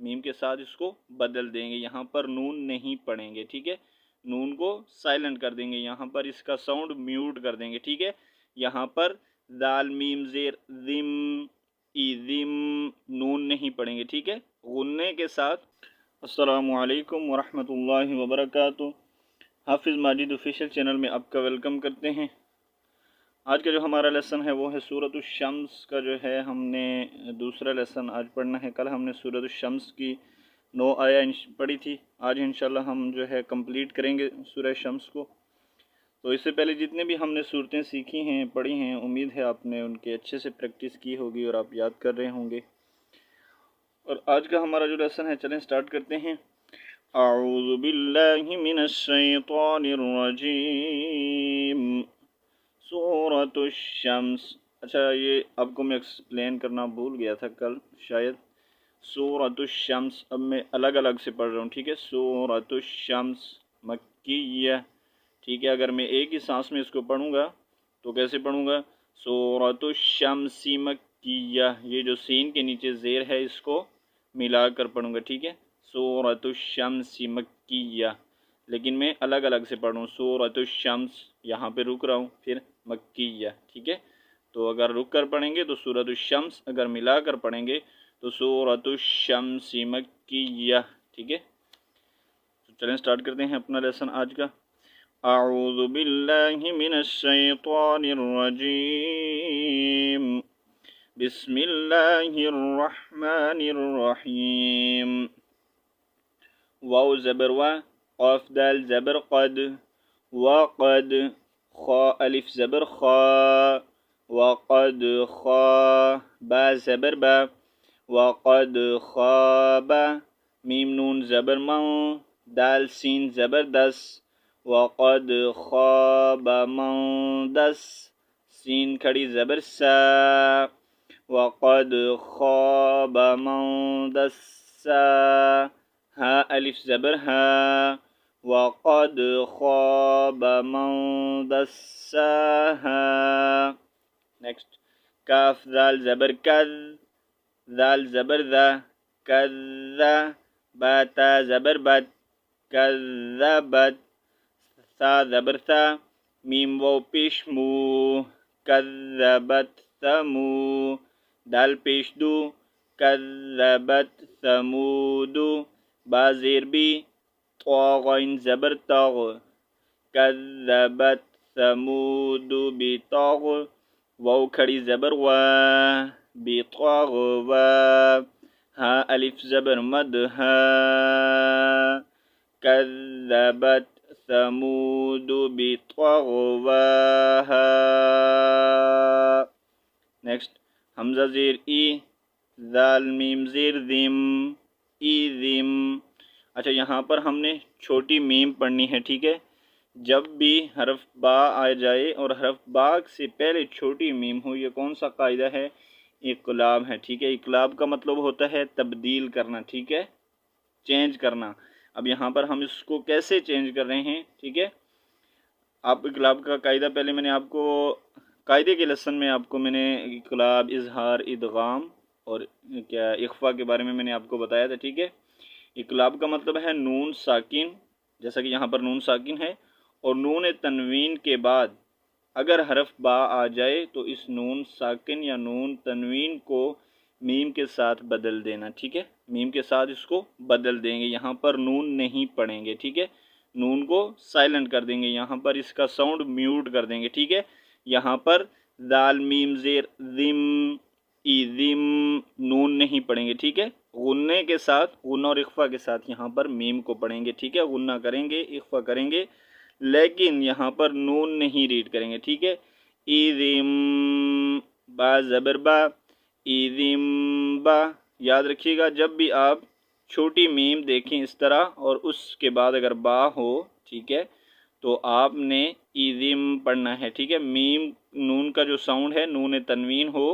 میم کے ساتھ اس کو بدل دیں گے، یہاں پر نون نہیں پڑھیں گے، ٹھیک ہے، نون کو سائلنٹ کر دیں گے، یہاں پر اس کا ساؤنڈ میوٹ کر دیں گے، ٹھیک ہے۔ یہاں پر دال میم زیر ذم ایذم نون نہیں پڑھیں گے، ٹھیک ہے، غنّے کے ساتھ۔ السلام علیکم ورحمۃ اللہ وبرکاتہ۔ حافظ ماجد آفیشیل چینل میں آپ کا ویلکم کرتے ہیں۔ آج کا جو ہمارا لیسن ہے وہ ہے سورۃ الشمس کا، جو ہے ہم نے دوسرا لیسن آج پڑھنا ہے۔ کل ہم نے سورۃ الشمس کی 9 آیات پڑھی تھی، آج انشاءاللہ ہم جو ہے کمپلیٹ کریں گے سورہ شمس کو۔ تو اس سے پہلے جتنے بھی ہم نے صورتیں سیکھی ہیں، پڑھی ہیں، امید ہے آپ نے ان کے اچھے سے پریکٹس کی ہوگی اور آپ یاد کر رہے ہوں گے۔ اور آج کا ہمارا جو لیسن ہے، چلیں سٹارٹ کرتے ہیں۔ اعوذ باللہ من الشیطان الرجیم، سورۃ الشمس۔ اچھا، یہ آپ کو میں ایکسپلین کرنا بھول گیا تھا کل شاید۔ سورۃ الشمس اب میں الگ الگ سے پڑھ رہا ہوں، ٹھیک ہے۔ سورۃ الشمس مکیہ، ٹھیک ہے۔ اگر میں ایک ہی سانس میں اس کو پڑھوں گا تو کیسے پڑھوں گا؟ سورۃ الشمس مکیہ، یہ جو سین کے نیچے زیر ہے اس کو ملا کر پڑھوں گا، ٹھیک ہے۔ سورۃ الشمس مکیہ، لیکن میں الگ الگ سے پڑھ رہا ہوں۔ سورۃ الشمس، یہاں پہ رک رہا ہوں، پھر مکیہ، ٹھیک ہے۔ تو اگر رک کر پڑھیں گے تو سورۃ الشمس، اگر ملا کر پڑھیں گے تو سورۃ الشمس مکیہ، ٹھیک ہے۔ تو چلیں سٹارٹ کرتے ہیں اپنا لیسن آج کا۔ اعوذ باللہ من الشیطان الرجیم، بسم اللہ الرحمن الرحیم۔ واو زبر وا، قاف دال زبر قد، وقد، خا الف زبر خا، وقد خا، با زبر با، وقد خاب، میم نون زبر من، دال سین زبر دس، وقد خاب من دس، سین کھڑی زبر سا، وقد خاب من دسا، ہا الف زبر ہا، وقد خاب من دساہا۔ نیکسٹ، کاف ذال زبر کذ، ذال زبر ذا، کذ، با تا زبر بد، کذبت، ثا زبر ثا، میم واو پیش مو، کذبت ثمو، دال پیش دو، کذبت ثمود، با زیر بی، طا غین زبر تاغ، کذبت ثمود بطاغ، واو کھڑی زبر وا، بطاغوا، ہا الف زبر مد ہا، کذبت ثمود بطغواہا۔ نیکسٹ، حمزہ زیر ای، ذال میم زیر ذم، ای ذم۔ اچھا، یہاں پر ہم نے چھوٹی میم پڑھنی ہے، ٹھیک ہے۔ جب بھی حرف با آ جائے اور حرف با سے پہلے چھوٹی میم ہو، یہ کون سا قاعدہ ہے؟ اقلاب ہے، ٹھیک ہے۔ اقلاب کا مطلب ہوتا ہے تبدیل کرنا، ٹھیک ہے، چینج کرنا۔ اب یہاں پر ہم اس کو کیسے چینج کر رہے ہیں، ٹھیک ہے۔ آپ اقلاب کا قاعدہ پہلے میں نے آپ کو قاعدے کے لیسن میں آپ کو میں نے اقلاب، اظہار، ادغام اور کیا اخفا کے بارے میں نے آپ کو بتایا تھا، ٹھیک ہے۔ اقلاب کا مطلب ہے نون ساکن، جیسا کہ یہاں پر نون ساکن ہے، اور نون تنوین کے بعد اگر حرف با آ جائے تو اس نون ساکن یا نون تنوین کو میم کے ساتھ بدل دینا، ٹھیک ہے۔ میم کے ساتھ اس کو بدل دیں گے، یہاں پر نون نہیں پڑھیں گے، ٹھیک ہے، نون کو سائلنٹ کر دیں گے، یہاں پر اس کا ساؤنڈ میوٹ کر دیں گے، ٹھیک ہے۔ یہاں پر ذال میم زیر ذم ایذم نون نہیں پڑھیں گے، ٹھیک ہے۔ غنّے کے ساتھ، غنّہ اور اخفا کے ساتھ یہاں پر میم کو پڑھیں گے، ٹھیک ہے۔ غنّہ کریں گے، اخفا کریں گے، لیکن یہاں پر نون نہیں ریڈ کریں گے، ٹھیک ہے۔ ایذم، با زبر با، ایذم با۔ یاد رکھیے گا، جب بھی آپ چھوٹی میم دیکھیں اس طرح اور اس کے بعد اگر با ہو، ٹھیک ہے، تو آپ نے ایذم پڑھنا ہے، ٹھیک ہے۔ میم نون کا جو ساؤنڈ ہے، نون تنوین ہو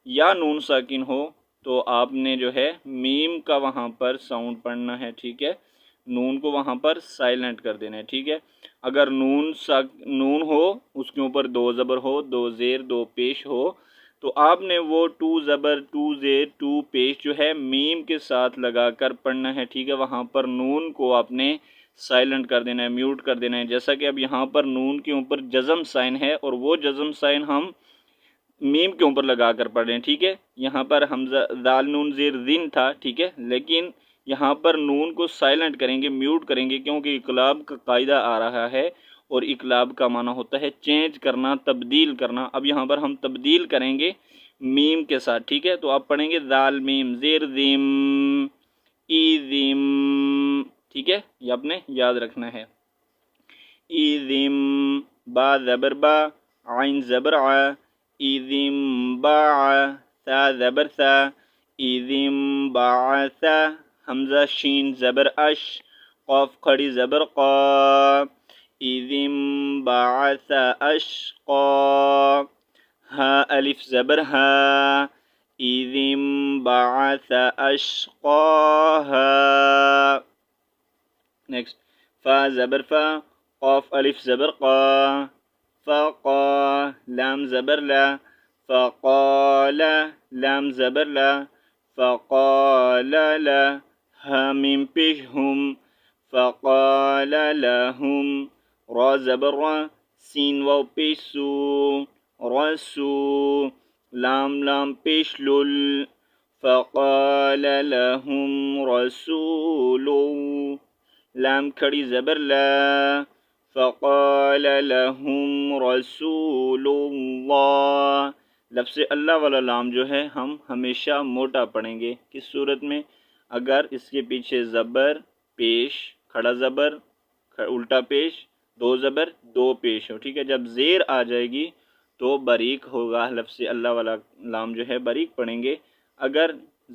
یا نون ساکن ہو، تو آپ نے جو ہے میم کا وہاں پر ساؤنڈ پڑھنا ہے، ٹھیک ہے۔ نون کو وہاں پر سائلنٹ کر دینا ہے، ٹھیک ہے۔ اگر نون ہو، اس کے اوپر 2 زبر ہو، 2 زیر 2 پیش ہو، تو آپ نے وہ ٹو زبر ٹو زیر ٹو پیش جو ہے میم کے ساتھ لگا کر پڑھنا ہے، ٹھیک ہے۔ وہاں پر نون کو آپ نے سائلنٹ کر دینا ہے، میوٹ کر دینا ہے، جیسا کہ اب یہاں پر نون کے اوپر جزم سائن ہے اور وہ جزم سائن ہم میم کے اوپر لگا کر پڑھ رہے ہیں، ٹھیک ہے۔ یہاں پر حمزہ دال نون زیر دن تھا، ٹھیک ہے، لیکن یہاں پر نون کو سائلنٹ کریں گے، میوٹ کریں گے، کیونکہ اقلاب کا قاعدہ آ رہا ہے اور اقلاب کا معنی ہوتا ہے چینج کرنا، تبدیل کرنا۔ اب یہاں پر ہم تبدیل کریں گے میم کے ساتھ، ٹھیک ہے۔ تو آپ پڑھیں گے دال میم زیر دم ای دم، ٹھیک ہے، یہ آپ نے یاد رکھنا ہے۔ ای دم با زبر با عین زبر ع ایذم باع ثا زبر ثا ایذم باعث حمزہ شین زبر اش قاف کھڑی زبر قا ایذم باعث اشقا ہا الف زبر ہا ایذم باعث اشقاها۔ نیکسٹ فا زبر فا قاف الف زبر قا فقا لام زبر لا فقال لام زبر لا فقال لا ہا میم پیش ہم فقال لهم را زبر را سین واو پیش سو رسو لام لام پیش لل فقال لهم رسول لام کھڑی زبر لا فقال لهم رسول اللہ۔ لفظ اللہ والا لام جو ہے ہم ہمیشہ موٹا پڑھیں گے، کس صورت میں؟ اگر اس کے پیچھے زبر پیش کھڑا زبر الٹا پیش دو زبر دو پیش ہو، ٹھیک ہے۔ جب زیر آ جائے گی تو باریک ہوگا، لفظ اللہ والا لام جو ہے باریک پڑھیں گے۔ اگر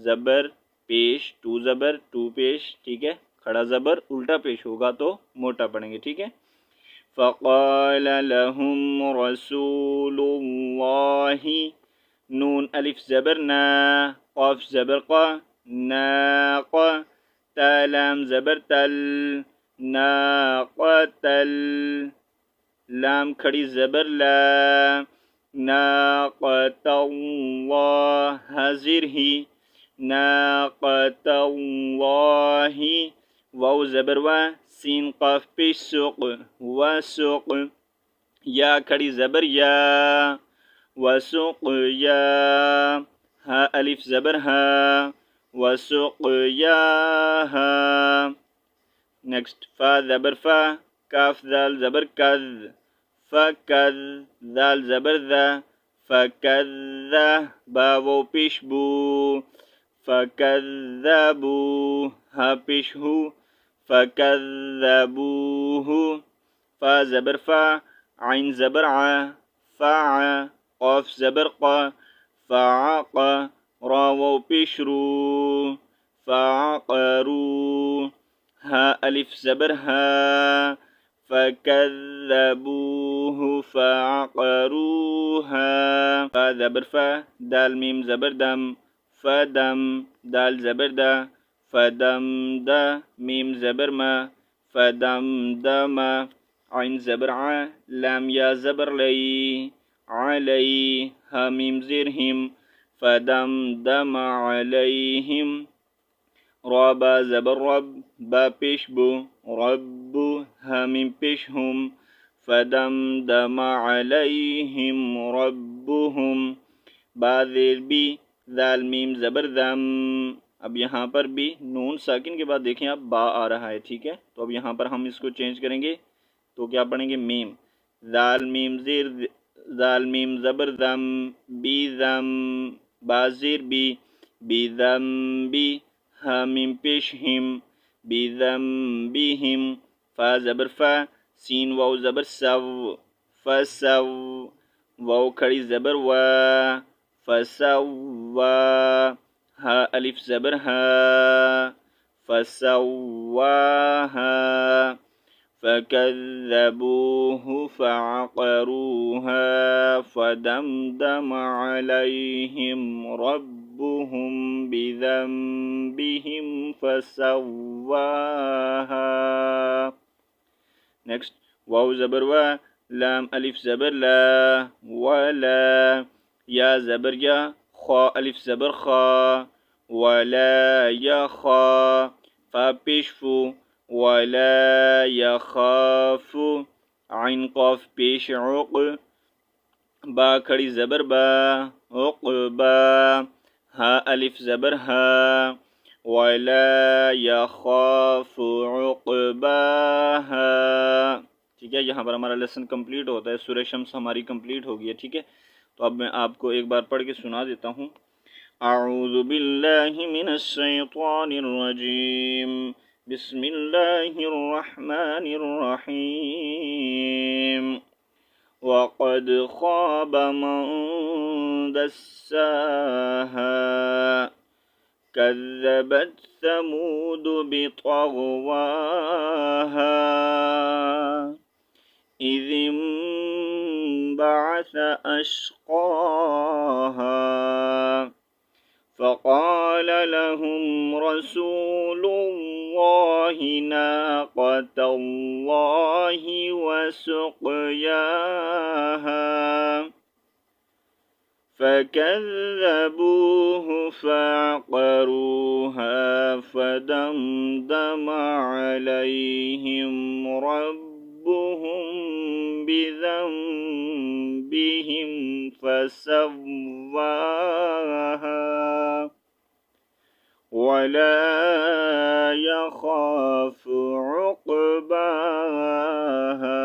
زبر پیش ٹو زبر ٹو پیش، ٹھیک ہے، کھڑا زبر الٹا پیش ہوگا تو موٹا پڑھیں گے، ٹھیک ہے۔ فقال لهم رسول اللہ نون الف زبر نا قاف زبر قا ناق تا لام زبر تل ناقتل لام کھڑی زبر لا ناقت اللہ حاضر ہی ناقت اللہ واو زبر وا سین قاف پیش سوق وسوق یا کھڑی زبر یا وسوق یا ہا الف زبر ہا وسوق یا ہا۔ نیکسٹ فا زبر فا کاف دال زبر کذ فکذ دال زبر ذا فکذ با وہ پیش بو فکذبو ہا پیش ہو فکذبوہ فا زبر فا عین زبر ع فع قاف زبر قا فعق را وہ پیش رو فعقرو ہا الف زبر ہا فکذبوہ فعقروہا فا زبر فا دال میم زبر دم فدم دال زبر دا فدم دا میم زبر ما فدم دم عین زبر ع لام یا زبر لی علی ہا میم زیر ہم فدم دم علیہم را با زبر رب با پیش بو رب ہا میم پیش ہم فدم دم علیہم ربهم با زیر بی ذال میم زبر دم۔ اب یہاں پر بھی نون ساکن کے بعد دیکھیں اب با آ رہا ہے، ٹھیک ہے، تو اب یہاں پر ہم اس کو چینج کریں گے تو کیا پڑھیں گے میم ذال میم زیر ذال میم زبر دم بی دم با زیر بی بی دم بی ہا میم پیش ہم بی دم بی ہم فا زبر فا سین واو زبر سو فسو واو کھڑی زبر وا فسوا ہا الف زبر ہا فسواہا فکذبوہ فعقروہا فدمدم علیہم ربهم بذنبهم فسواہا۔ نیکسٹ واو زبر وا لام الف زبر لا ولا یا زبر یا، خا الف زبر خا، ولا یخا، فا پیش فو، ولا یخاف، عین قاف پیش عق، با کھڑی زبر با، عقبا، ہا الف زبر ہا، ولا یخاف عقباها. ٹھیک ہے، یہاں پر ہمارا لیسن کمپلیٹ ہوتا ہے، سورہ شمس ہماری کمپلیٹ ہو گئی ہے. ٹھیک ہے، تو اب میں آپ کو ایک بار پڑھ کے سنا دیتا ہوں. اعوذ باللہ من الشیطان الرجیم، بسم اللہ الرحمن الرحیم. وقد خاب من دساها، كذبت ثمود بطغواها، إذ انبعث أشقاها، فقال لهم رسول الله ناقة الله وسقياها، فكذبوه فعقروها، فدمدم عليهم ربهم بذنبهم فسواها، ولا يخاف عقباها.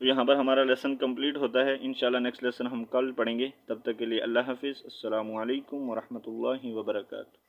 تو یہاں پر ہمارا لیسن کمپلیٹ ہوتا ہے. انشاءاللہ نیکسٹ لیسن ہم کل پڑھیں گے. تب تک کے لیے اللہ حافظ. السلام علیکم ورحمۃ اللہ وبرکاتہ.